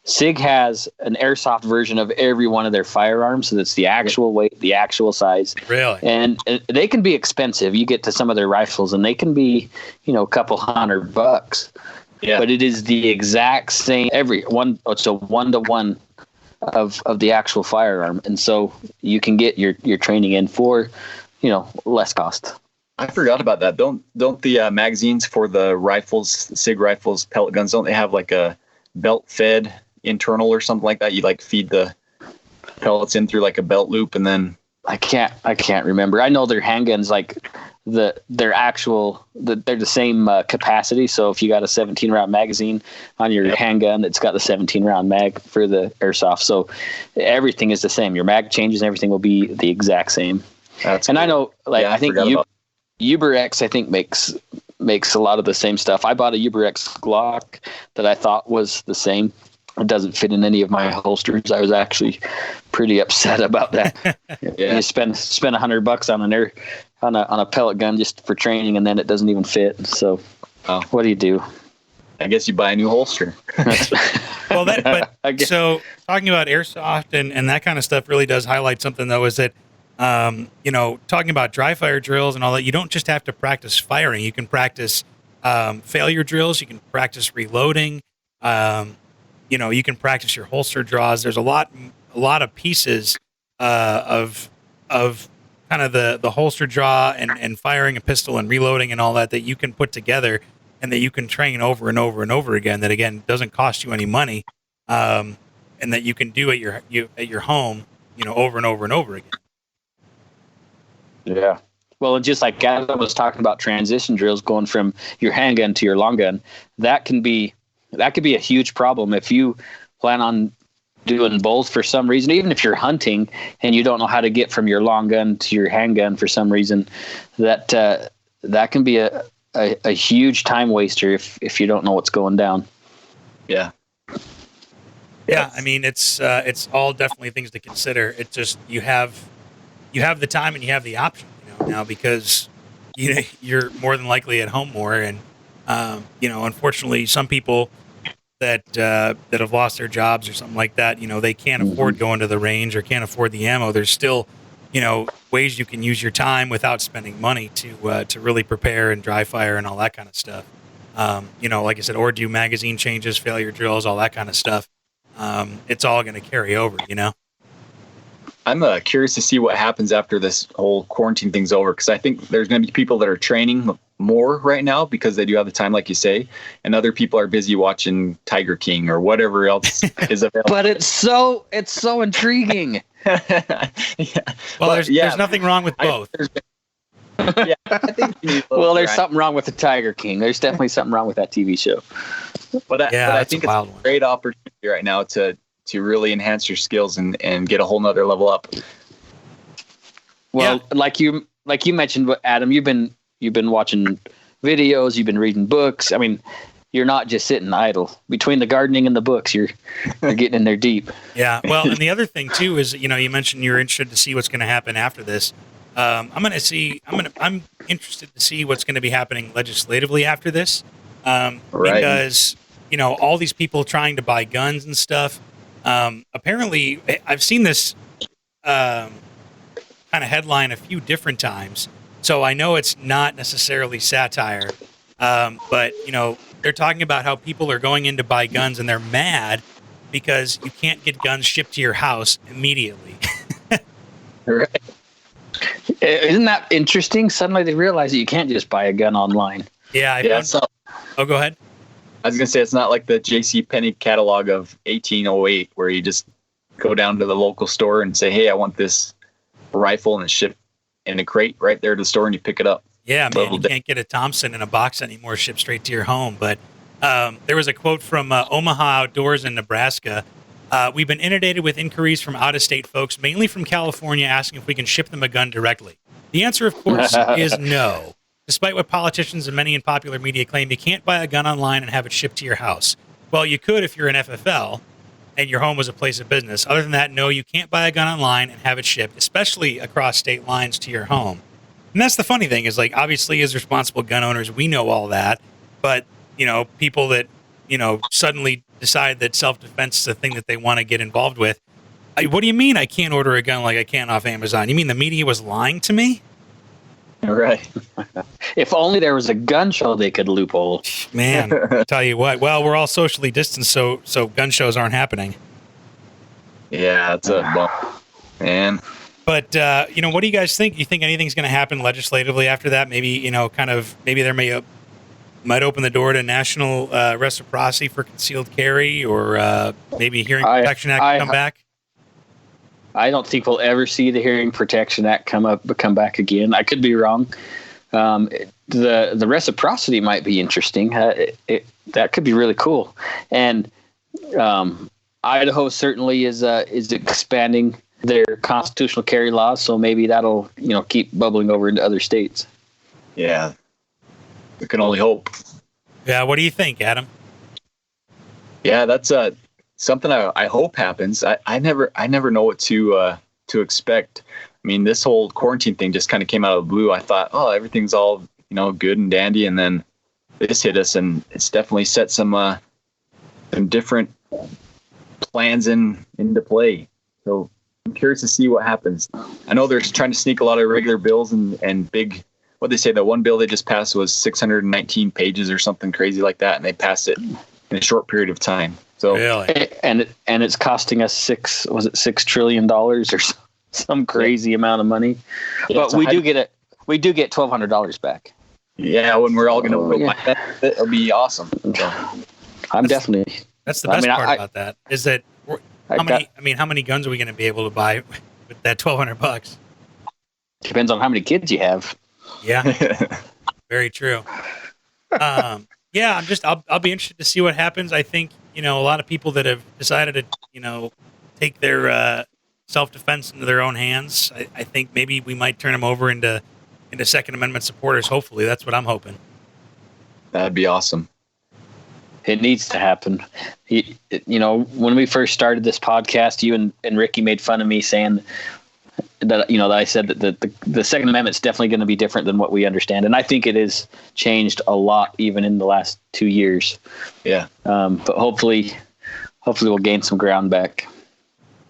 SIG has an airsoft version of every one of their firearms, so that's the actual weight, the actual size. Really? And they can be expensive. You get to some of their rifles, and they can be, a couple $100. Yeah. But it is the exact same every one. It's a 1-to-1 of the actual firearm, and so you can get your training in for less cost. I forgot about that. Don't the magazines for the rifles, the SIG rifles, pellet guns, don't they have like a belt fed internal or something like that? You like feed the pellets in through like a belt loop, and then I can't remember. I know their handguns, like they're the same capacity. So if you got a 17 round magazine on your handgun, it's got the 17 round mag for the airsoft. So everything is the same. Your mag changes and everything will be the exact same. That's cool. I know, I think Uberex, I think makes a lot of the same stuff. I bought a Uberex Glock that I thought was the same. It doesn't fit in any of my holsters. I was actually pretty upset about that. Yeah. You spend $100 on a pellet gun just for training, and then it doesn't even fit. So, what do you do? I guess you buy a new holster. Well, so talking about airsoft and that kind of stuff really does highlight something, though, is that Talking about dry fire drills and all that, you don't just have to practice firing. You can practice failure drills. You can practice reloading. You can practice your holster draws. There's a lot of pieces of kind of the holster draw and firing a pistol and reloading and all that you can put together and that you can train over and over and over again. That again doesn't cost you any money, and that you can do at your home, over and over and over again. Yeah. Well, just like Adam was talking about transition drills going from your handgun to your long gun, that could be a huge problem if you plan on doing both for some reason. Even if you're hunting and you don't know how to get from your long gun to your handgun for some reason, that can be a huge time waster if you don't know what's going down. Yeah. Yeah, I mean it's all definitely things to consider. It's just you have the time and you have the option, now because you're more than likely at home more, and unfortunately some people that have lost their jobs or something like that, they can't afford going to the range or can't afford the ammo. There's still ways you can use your time without spending money to really prepare and dry fire and all that kind of stuff. Like I said, or do magazine changes, failure drills, all that kind of stuff. It's all going to carry over, I'm curious to see what happens after this whole quarantine thing's over, because I think there's going to be people that are training more right now because they do have the time, like you say, and other people are busy watching Tiger King or whatever else is available. But it's so intriguing. Yeah. Well, there's nothing wrong with both. I think there's something wrong with the Tiger King. There's definitely something wrong with that TV show. But I think it's a great opportunity right now to really enhance your skills and get a whole nother level up. Well, like you mentioned, Adam, you've been watching videos, you've been reading books. I mean, you're not just sitting idle. Between the gardening and the books, you're getting in there deep. Yeah. Well, and the other thing too is, you mentioned you're interested to see what's going to happen after this. I'm interested to see what's going to be happening legislatively after this. Because, all these people trying to buy guns and stuff. Apparently, I've seen this kind of headline a few different times, so I know it's not necessarily satire. But they're talking about how people are going in to buy guns and they're mad because you can't get guns shipped to your house immediately. Right. Isn't that interesting? Suddenly they realize that you can't just buy a gun online. Yeah. Oh, go ahead. I was going to say, it's not like the JCPenney catalog of 1808 where you just go down to the local store and say, hey, I want this rifle, and it's shipped in a crate right there to the store and you pick it up. Yeah, man, you can't get a Thompson in a box anymore shipped straight to your home. But there was a quote from Omaha Outdoors in Nebraska. We've been inundated with inquiries from out-of-state folks, mainly from California, asking if we can ship them a gun directly. The answer, of course, is no. Despite what politicians and many in popular media claim, you can't buy a gun online and have it shipped to your house. Well, you could if you're an FFL and your home was a place of business. Other than that, no, you can't buy a gun online and have it shipped, especially across state lines to your home. And that's the funny thing is, like, obviously as responsible gun owners, we know all that. But, people that, suddenly decide that self-defense is the thing that they want to get involved with. What do you mean I can't order a gun like I can off Amazon? You mean the media was lying to me? Right. If only there was a gun show they could loophole. Man, I tell you what. Well, we're all socially distanced, so gun shows aren't happening. Yeah, that's a bump, man. But what do you guys think? You think anything's going to happen legislatively after that? Maybe maybe there might open the door to national reciprocity for concealed carry, or maybe Hearing Protection Act come back. I don't think we'll ever see the Hearing Protection Act come back again. I could be wrong. The reciprocity might be interesting. That could be really cool. And Idaho certainly is expanding their constitutional carry laws, so maybe that'll keep bubbling over into other states. Yeah, we can only hope. Yeah, what do you think, Adam? Yeah, that's something I hope happens. I never know what to expect. I mean, this whole quarantine thing just kind of came out of the blue. I thought, oh, everything's all good and dandy, and then this hit us, and it's definitely set some different plans into play. So I'm curious to see what happens. I know they're trying to sneak a lot of regular bills and big. What they say, the one bill they just passed was 619 pages or something crazy like that, and they passed it in a short period of time. So really, and it's costing us $6 trillion or some crazy amount of money. Yeah, but we do get $1,200 back. Yeah, when we're all going to buy that, it'll be awesome. So. That's the best part about that is that how many guns are we going to be able to buy with that $1,200? Depends on how many kids you have. Yeah, very true. Yeah, I'll be interested to see what happens. I think, a lot of people that have decided to, take their self-defense into their own hands. I think maybe we might turn them over into Second Amendment supporters. Hopefully, that's what I'm hoping. That'd be awesome. It needs to happen. When we first started this podcast, you and Ricky made fun of me saying that I said that the Second Amendment is definitely going to be different than what we understand, and I think it is changed a lot even in the last 2 years. Yeah. But hopefully we'll gain some ground back.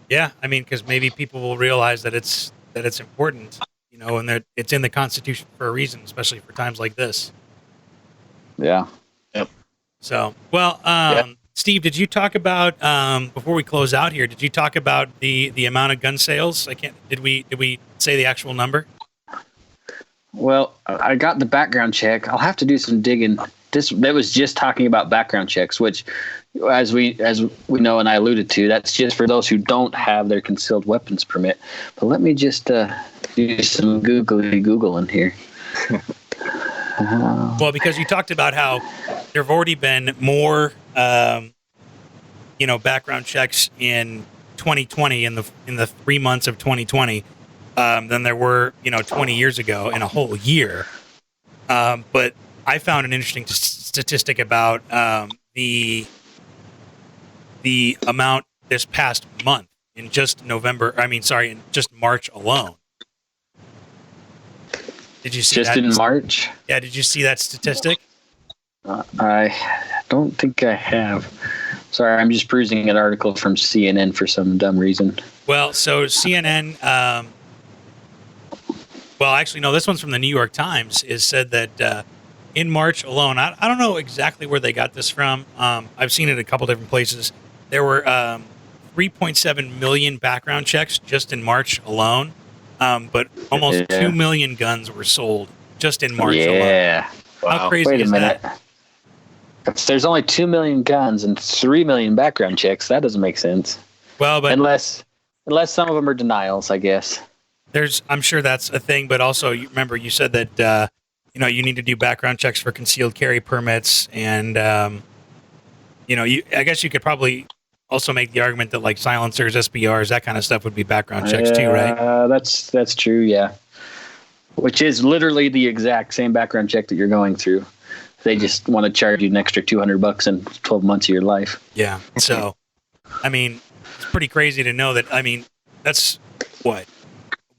Yeah, because maybe people will realize that it's important, and that it's in the Constitution for a reason, especially for times like this. Yeah. Yep. So, Steve, did you talk about before we close out here? Did you talk about the amount of gun sales? Did we say the actual number? Well, I got the background check. I'll have to do some digging. That was just talking about background checks, which, as we know, and I alluded to, that's just for those who don't have their concealed weapons permit. But let me just do some Googling here. Well, because you talked about how there have already been more, background checks in 2020 in the 3 months of 2020 than there were, 20 years ago in a whole year. But I found an interesting statistic about the amount this past month in just in just March alone. Did you see just that? In March? Yeah. Did you see that statistic? I don't think I have. Sorry, I'm just perusing an article from CNN for some dumb reason. Well, so CNN, actually, no, this one's from the New York Times, is said that in March alone, I don't know exactly where they got this from. I've seen it a couple different places. There were 3.7 million background checks just in March alone. But almost 2 million guns were sold just in March alone. Yeah. How crazy is that? If there's only 2 million guns and 3 million background checks, that doesn't make sense. Well, but unless some of them are denials, I guess. I'm sure that's a thing, but also remember you said that you need to do background checks for concealed carry permits, and I guess you could probably also make the argument that like silencers, SBRs, that kind of stuff would be background checks too, right? That's true, yeah. Which is literally the exact same background check that you're going through. They just want to charge you an extra $200 and 12 months of your life. Yeah. So, it's pretty crazy to know that. That's what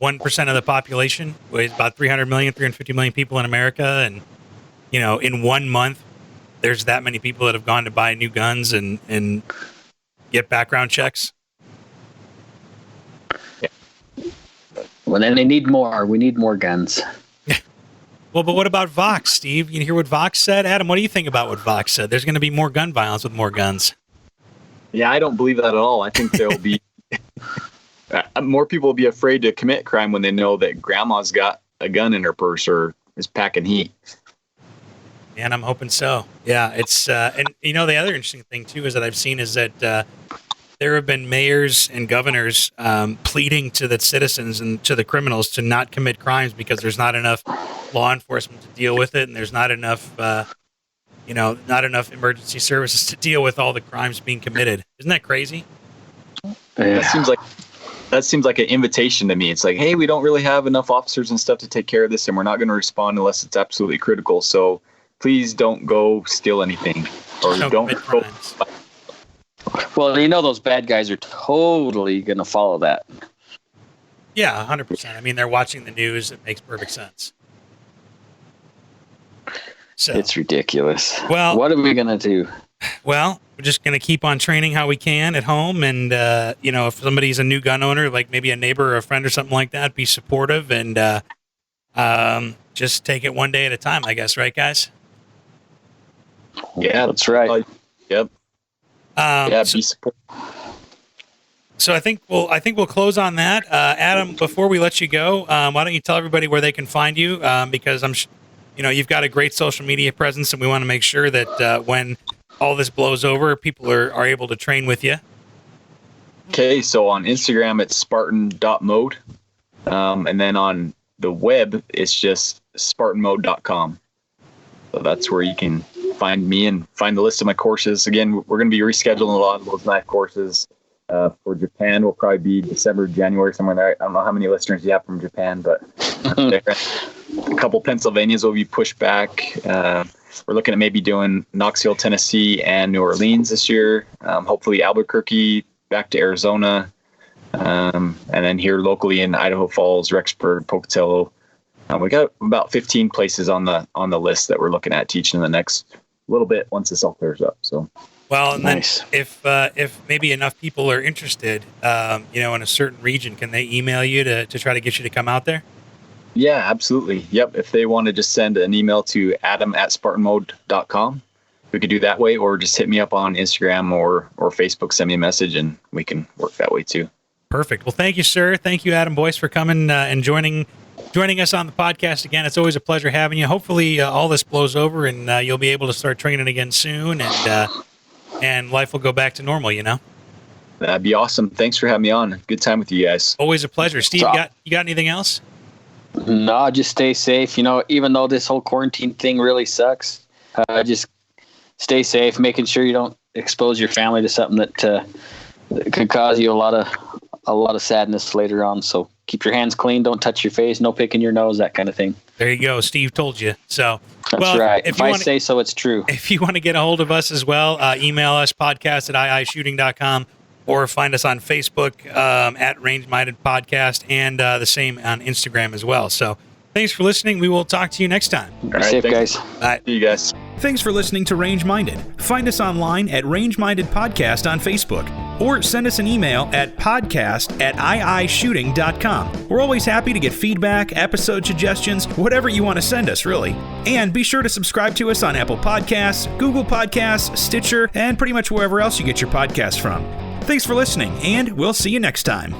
1% of the population, with about 350 million people in America, and in 1 month, there's that many people that have gone to buy new guns and get background checks. Yeah. Well, then they need more. We need more guns. Well, but what about Vox, Steve? You hear what Vox said? Adam, what do you think about what Vox said? There's going to be more gun violence with more guns. Yeah, I don't believe that at all. I think there will be more people will be afraid to commit crime when they know that grandma's got a gun in her purse or is packing heat. And I'm hoping so. Yeah, it's and the other interesting thing too is that I've seen is that there have been mayors and governors pleading to the citizens and to the criminals to not commit crimes because there's not enough law enforcement to deal with it, and there's not enough not enough emergency services to deal with all the crimes being committed. Isn't that crazy? Yeah. That seems like an invitation to me. It's like, hey, we don't really have enough officers and stuff to take care of this, and we're not going to respond unless it's absolutely critical. So please don't go steal anything, or don't go. Well, those bad guys are totally going to follow that. Yeah, 100%. They're watching the news. It makes perfect sense. So it's ridiculous. Well, what are we going to do? Well, we're just going to keep on training how we can at home. And, if somebody's a new gun owner, like maybe a neighbor or a friend or something like that, be supportive and just take it one day at a time, I guess. Right, guys? Yeah, that's right. Yep. Be supportive. So I think we'll close on that. Adam, before we let you go, why don't you tell everybody where they can find you? Because you've got a great social media presence, and we want to make sure that when all this blows over, people are able to train with you. Okay, so on Instagram, it's Spartan.Mode. And then on the web, it's just SpartanMode.com. So that's where you can find me and find the list of my courses. Again, we're going to be rescheduling a lot of those knife courses. For Japan, will probably be December, January, somewhere there. I don't know how many listeners you have from Japan, but a couple Pennsylvanias will be pushed back. We're looking at maybe doing Knoxville, Tennessee, and New Orleans this year. Hopefully Albuquerque, back to Arizona, and then here locally in Idaho Falls, Rexburg, Pocatello. We got about 15 places on the list that we're looking at teaching in the next little bit once this all clears up. So. Well, and nice. Then if maybe enough people are interested, in a certain region, can they email you to try to get you to come out there? Yeah, absolutely. Yep. If they want to just send an email to adam@spartanmode.com, we could do that way, or just hit me up on Instagram or Facebook, send me a message, and we can work that way too. Perfect. Well, thank you, sir. Thank you, Adam Boyce, for coming and joining us on the podcast again. It's always a pleasure having you. Hopefully all this blows over and you'll be able to start training again soon, and life will go back to normal, That'd be awesome. Thanks for having me on. Good time with you guys. Always a pleasure. Steve, you got anything else? No, just stay safe. Even though this whole quarantine thing really sucks, just stay safe, making sure you don't expose your family to something that could cause you a lot of sadness later on. So keep your hands clean. Don't touch your face. No picking your nose, that kind of thing. There you go. Steve told you. So that's right. If I say so, it's true. If you want to get a hold of us as well, email us podcast@iishooting.com, or find us on Facebook at Range Minded Podcast, and the same on Instagram as well. So thanks for listening. We will talk to you next time. Be safe, guys. Bye. See you guys. Thanks for listening to Range Minded. Find us online at Range Minded Podcast on Facebook, or send us an email at podcast@iishooting.com. We're always happy to get feedback, episode suggestions, whatever you want to send us, really. And be sure to subscribe to us on Apple Podcasts, Google Podcasts, Stitcher, and pretty much wherever else you get your podcasts from. Thanks for listening, and we'll see you next time.